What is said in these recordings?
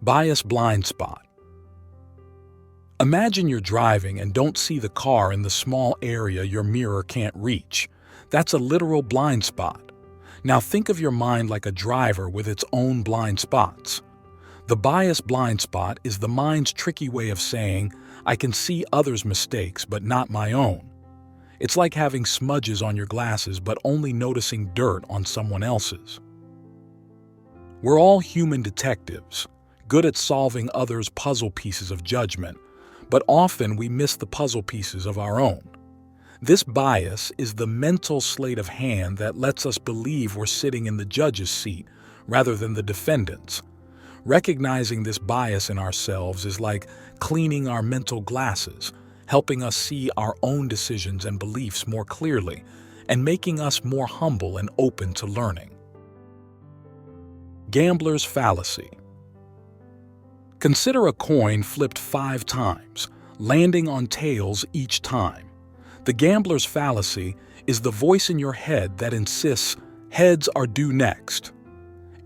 Bias blind spot. Imagine you're driving and don't see the car in the small area your mirror can't reach. That's a literal blind spot. Now think of your mind like a driver with its own blind spots. The bias blind spot is the mind's tricky way of saying, I can see others' mistakes but not my own. It's like having smudges on your glasses but only noticing dirt on someone else's. We're all human detectives, good at solving others' puzzle pieces of judgment, but often we miss the puzzle pieces of our own. This bias is the mental sleight of hand that lets us believe we're sitting in the judge's seat rather than the defendant's. Recognizing this bias in ourselves is like cleaning our mental glasses, helping us see our own decisions and beliefs more clearly, and making us more humble and open to learning. Gambler's fallacy. Consider a coin flipped 5 times, landing on tails each time. The gambler's fallacy is the voice in your head that insists heads are due next.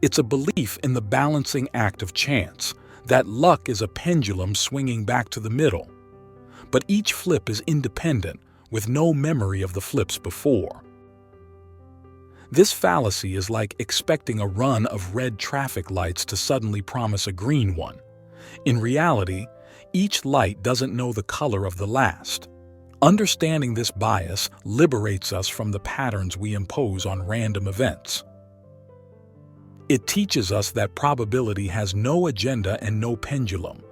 It's a belief in the balancing act of chance, that luck is a pendulum swinging back to the middle. But each flip is independent, with no memory of the flips before. This fallacy is like expecting a run of red traffic lights to suddenly promise a green one. In reality, each light doesn't know the color of the last. Understanding this bias liberates us from the patterns we impose on random events. It teaches us that probability has no agenda and no pendulum.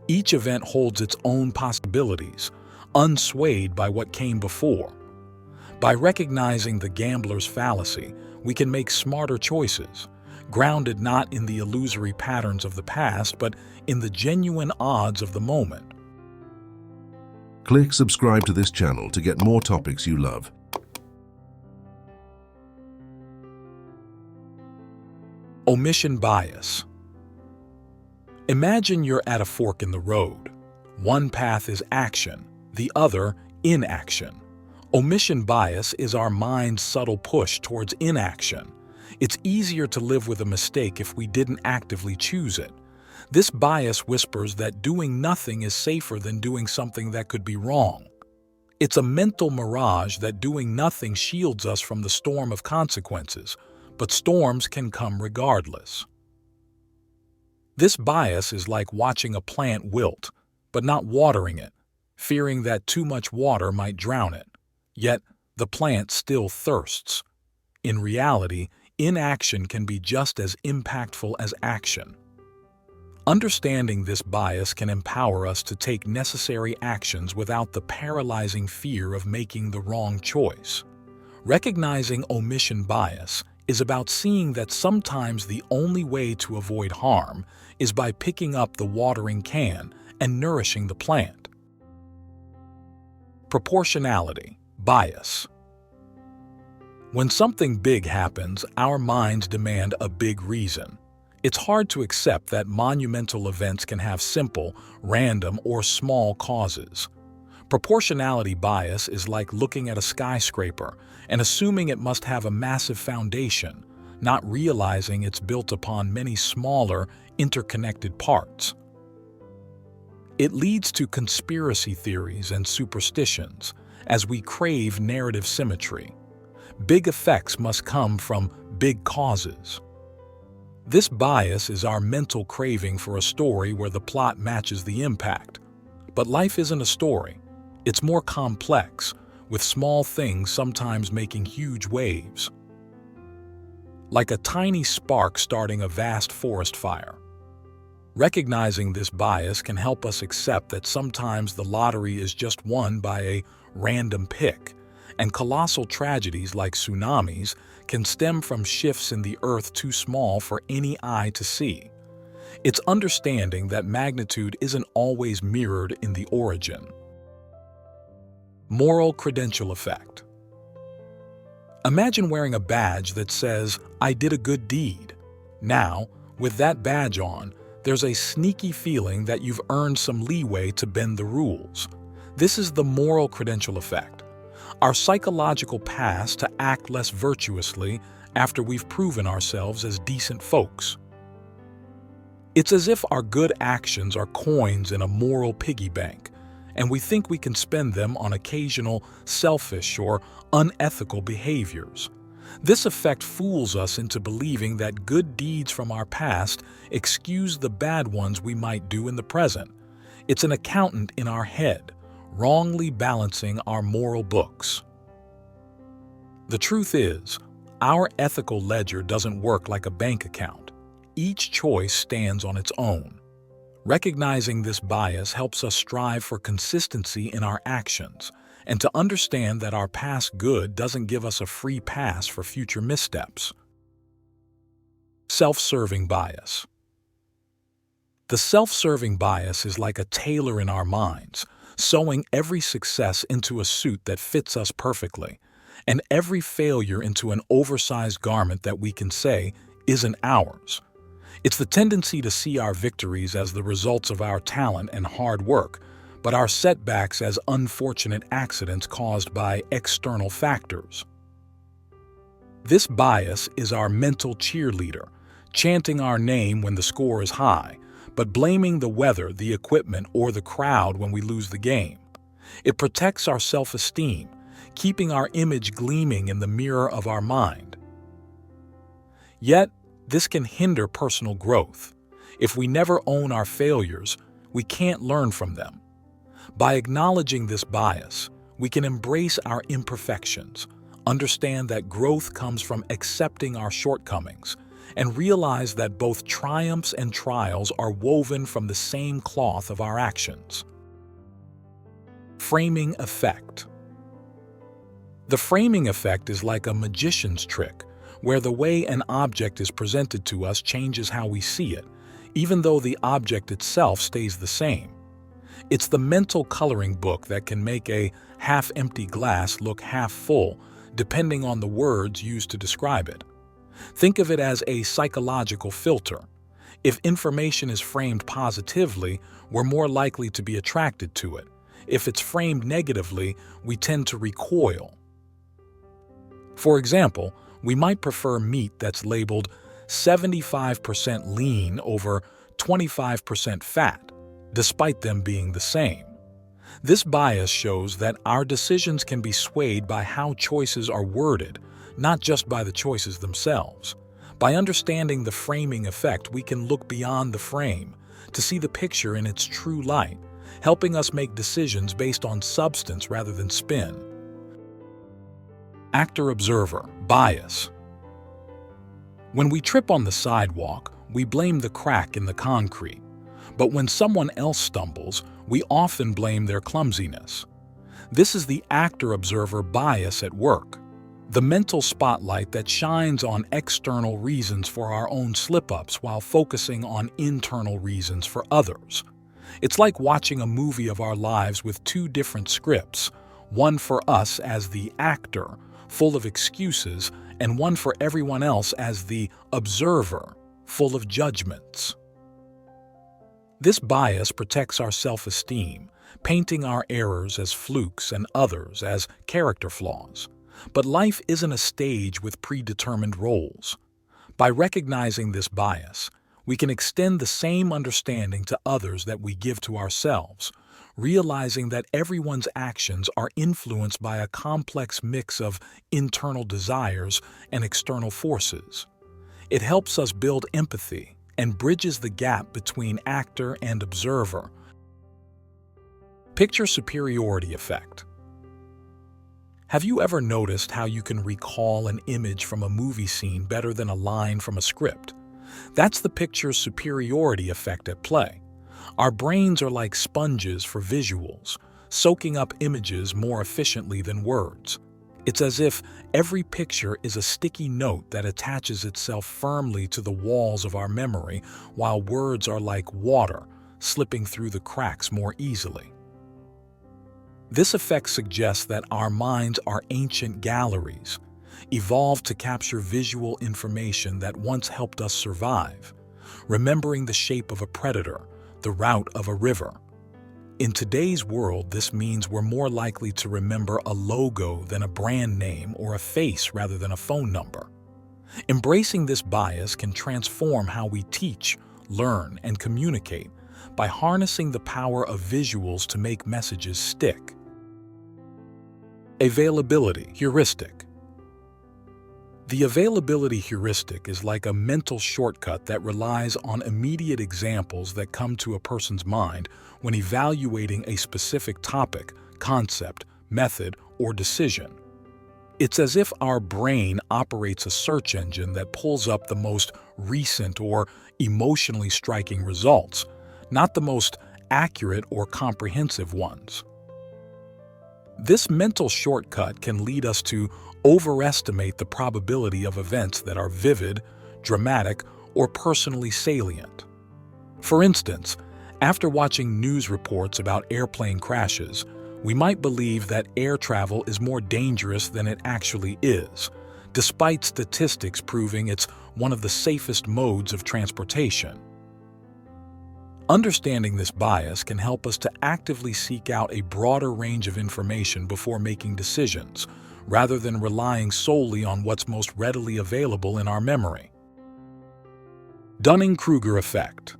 Each event holds its own possibilities, unswayed by what came before. By recognizing the gambler's fallacy, we can make smarter choices, grounded not in the illusory patterns of the past, but in the genuine odds of the moment. Click subscribe to this channel to get more topics you love. Omission bias. Imagine you're at a fork in the road. One path is action, the other inaction. Omission bias is our mind's subtle push towards inaction. It's easier to live with a mistake if we didn't actively choose it. This bias whispers that doing nothing is safer than doing something that could be wrong. It's a mental mirage that doing nothing shields us from the storm of consequences, but storms can come regardless. This bias is like watching a plant wilt, but not watering it, fearing that too much water might drown it. Yet, the plant still thirsts. In reality, inaction can be just as impactful as action. Understanding this bias can empower us to take necessary actions without the paralyzing fear of making the wrong choice. Recognizing omission bias is about seeing that sometimes the only way to avoid harm is by picking up the watering can and nourishing the plant. Proportionality bias. When something big happens, our minds demand a big reason. It's hard to accept that monumental events can have simple, random, or small causes. Proportionality bias is like looking at a skyscraper and assuming it must have a massive foundation, not realizing it's built upon many smaller, interconnected parts. It leads to conspiracy theories and superstitions as we crave narrative symmetry. Big effects must come from big causes. This bias is our mental craving for a story where the plot matches the impact. But life isn't a story. It's more complex, with small things sometimes making huge waves. Like a tiny spark starting a vast forest fire. Recognizing this bias can help us accept that sometimes the lottery is just won by a random pick, and colossal tragedies like tsunamis can stem from shifts in the earth too small for any eye to see. It's understanding that magnitude isn't always mirrored in the origin. Moral credential effect. Imagine wearing a badge that says, "I did a good deed." Now, with that badge on, there's a sneaky feeling that you've earned some leeway to bend the rules. This is the moral credential effect, our psychological pass to act less virtuously after we've proven ourselves as decent folks. It's as if our good actions are coins in a moral piggy bank, and we think we can spend them on occasional selfish or unethical behaviors. This effect fools us into believing that good deeds from our past excuse the bad ones we might do in the present. It's an accountant in our head, wrongly balancing our moral books. The truth is, our ethical ledger doesn't work like a bank account. Each choice stands on its own. Recognizing this bias helps us strive for consistency in our actions and to understand that our past good doesn't give us a free pass for future missteps. Self-serving bias. The self-serving bias is like a tailor in our minds, sewing every success into a suit that fits us perfectly, and every failure into an oversized garment that we can say isn't ours. It's the tendency to see our victories as the results of our talent and hard work, but our setbacks as unfortunate accidents caused by external factors. This bias is our mental cheerleader, chanting our name when the score is high, but blaming the weather, the equipment, or the crowd when we lose the game. It protects our self-esteem, keeping our image gleaming in the mirror of our mind. Yet, this can hinder personal growth. If we never own our failures, we can't learn from them. By acknowledging this bias, we can embrace our imperfections, understand that growth comes from accepting our shortcomings, and realize that both triumphs and trials are woven from the same cloth of our actions. Framing effect. The framing effect is like a magician's trick, where the way an object is presented to us changes how we see it, even though the object itself stays the same. It's the mental coloring book that can make a half-empty glass look half full, depending on the words used to describe it. Think of it as a psychological filter. If information is framed positively, we're more likely to be attracted to it. If it's framed negatively, we tend to recoil. For example, we might prefer meat that's labeled 75% lean over 25% fat, despite them being the same. This bias shows that our decisions can be swayed by how choices are worded, not just by the choices themselves. By understanding the framing effect, we can look beyond the frame to see the picture in its true light, helping us make decisions based on substance rather than spin. Actor-observer bias. When we trip on the sidewalk, we blame the crack in the concrete. But when someone else stumbles, we often blame their clumsiness. This is the actor-observer bias at work, the mental spotlight that shines on external reasons for our own slip-ups while focusing on internal reasons for others. It's like watching a movie of our lives with two different scripts, one for us as the actor, full of excuses, and one for everyone else as the observer, full of judgments. This bias protects our self-esteem, painting our errors as flukes and others as character flaws. But life isn't a stage with predetermined roles. By recognizing this bias, we can extend the same understanding to others that we give to ourselves, realizing that everyone's actions are influenced by a complex mix of internal desires and external forces. It helps us build empathy and bridges the gap between actor and observer. Picture Superiority Effect. Have you ever noticed how you can recall an image from a movie scene better than a line from a script? That's the picture superiority effect at play. Our brains are like sponges for visuals, soaking up images more efficiently than words. It's as if every picture is a sticky note that attaches itself firmly to the walls of our memory, while words are like water, slipping through the cracks more easily. This effect suggests that our minds are ancient galleries, evolved to capture visual information that once helped us survive, remembering the shape of a predator, the route of a river. In today's world, this means we're more likely to remember a logo than a brand name or a face rather than a phone number. Embracing this bias can transform how we teach, learn, and communicate by harnessing the power of visuals to make messages stick. Availability heuristic. The availability heuristic is like a mental shortcut that relies on immediate examples that come to a person's mind when evaluating a specific topic, concept, method, or decision. It's as if our brain operates a search engine that pulls up the most recent or emotionally striking results, not the most accurate or comprehensive ones. This mental shortcut can lead us to overestimate the probability of events that are vivid, dramatic, or personally salient. For instance, after watching news reports about airplane crashes, we might believe that air travel is more dangerous than it actually is, despite statistics proving it's one of the safest modes of transportation. Understanding this bias can help us to actively seek out a broader range of information before making decisions, rather than relying solely on what's most readily available in our memory. Dunning-Kruger Effect.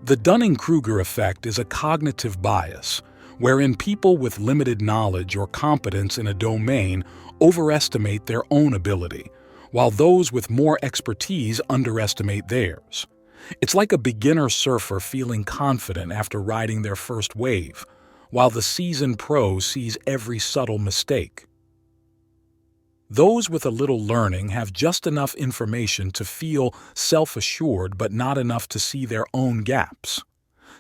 The Dunning-Kruger Effect is a cognitive bias wherein people with limited knowledge or competence in a domain overestimate their own ability, while those with more expertise underestimate theirs. It's like a beginner surfer feeling confident after riding their first wave, while the seasoned pro sees every subtle mistake. Those with a little learning have just enough information to feel self-assured but not enough to see their own gaps.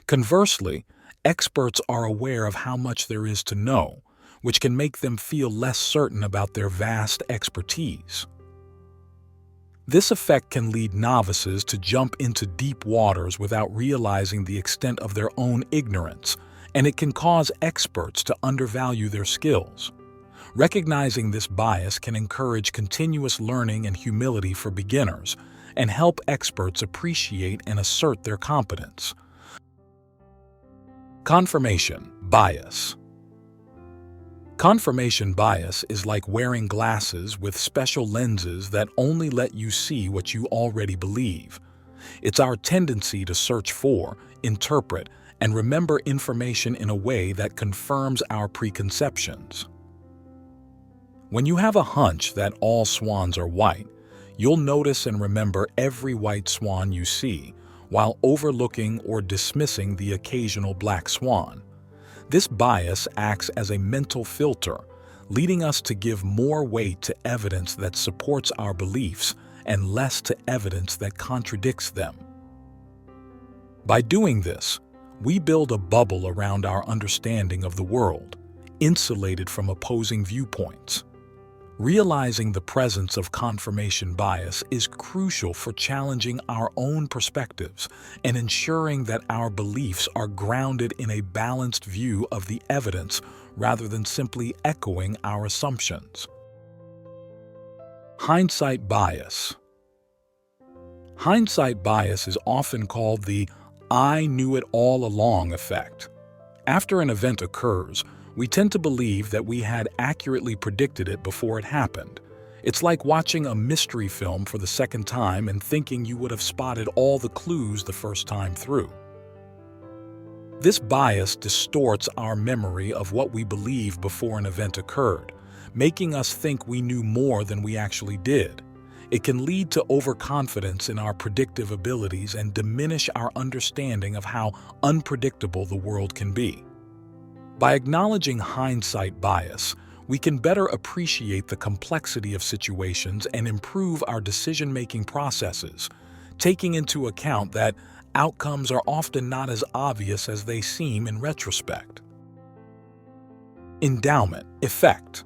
Conversely, experts are aware of how much there is to know, which can make them feel less certain about their vast expertise. This effect can lead novices to jump into deep waters without realizing the extent of their own ignorance, and it can cause experts to undervalue their skills. Recognizing this bias can encourage continuous learning and humility for beginners, and help experts appreciate and assert their competence. Confirmation bias. Confirmation bias is like wearing glasses with special lenses that only let you see what you already believe. It's our tendency to search for, interpret, and remember information in a way that confirms our preconceptions. When you have a hunch that all swans are white, you'll notice and remember every white swan you see, while overlooking or dismissing the occasional black swan. This bias acts as a mental filter, leading us to give more weight to evidence that supports our beliefs and less to evidence that contradicts them. By doing this, we build a bubble around our understanding of the world, insulated from opposing viewpoints. Realizing the presence of confirmation bias is crucial for challenging our own perspectives and ensuring that our beliefs are grounded in a balanced view of the evidence rather than simply echoing our assumptions. Hindsight bias. Hindsight bias is often called the "I knew it all along" effect. After an event occurs, we tend to believe that we had accurately predicted it before it happened. It's like watching a mystery film for the second time and thinking you would have spotted all the clues the first time through. This bias distorts our memory of what we believed before an event occurred, making us think we knew more than we actually did. It can lead to overconfidence in our predictive abilities and diminish our understanding of how unpredictable the world can be. By acknowledging hindsight bias, we can better appreciate the complexity of situations and improve our decision-making processes, taking into account that outcomes are often not as obvious as they seem in retrospect. Endowment Effect.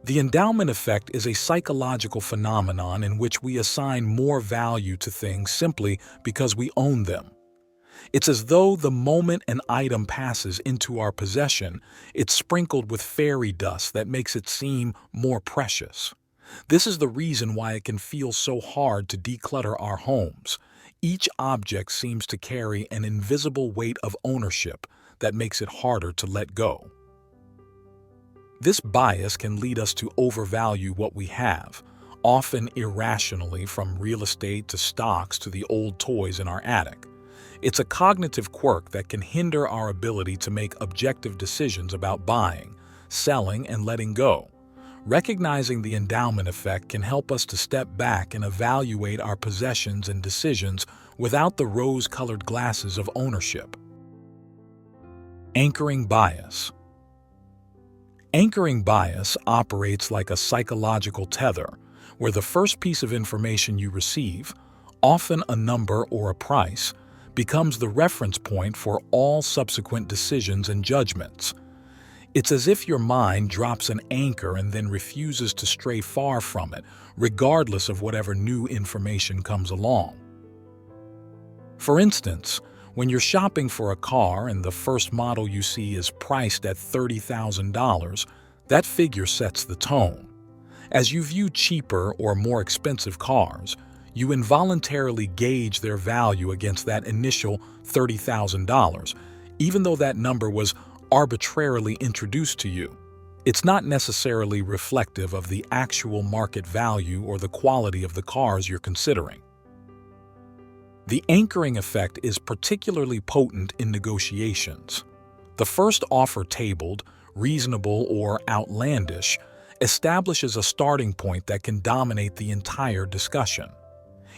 The endowment effect is a psychological phenomenon in which we assign more value to things simply because we own them. It's as though the moment an item passes into our possession, it's sprinkled with fairy dust that makes it seem more precious. This is the reason why it can feel so hard to declutter our homes. Each object seems to carry an invisible weight of ownership that makes it harder to let go. This bias can lead us to overvalue what we have, often irrationally, from real estate to stocks to the old toys in our attic. It's a cognitive quirk that can hinder our ability to make objective decisions about buying, selling, and letting go. Recognizing the endowment effect can help us to step back and evaluate our possessions and decisions without the rose-colored glasses of ownership. Anchoring bias. Anchoring bias operates like a psychological tether, where the first piece of information you receive, often a number or a price, becomes the reference point for all subsequent decisions and judgments. It's as if your mind drops an anchor and then refuses to stray far from it, regardless of whatever new information comes along. For instance, when you're shopping for a car and the first model you see is priced at $30,000, that figure sets the tone. As you view cheaper or more expensive cars, you involuntarily gauge their value against that initial $30,000, even though that number was arbitrarily introduced to you. It's not necessarily reflective of the actual market value or the quality of the cars you're considering. The anchoring effect is particularly potent in negotiations. The first offer tabled, reasonable or outlandish, establishes a starting point that can dominate the entire discussion.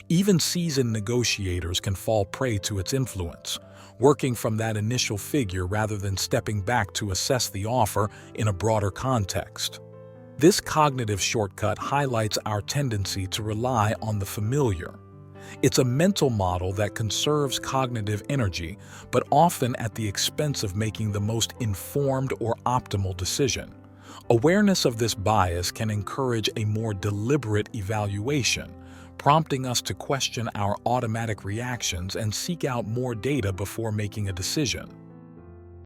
Even seasoned negotiators can fall prey to its influence, working from that initial figure rather than stepping back to assess the offer in a broader context. This cognitive shortcut highlights our tendency to rely on the familiar. It's a mental model that conserves cognitive energy, but often at the expense of making the most informed or optimal decision. Awareness of this bias can encourage a more deliberate evaluation, prompting us to question our automatic reactions and seek out more data before making a decision.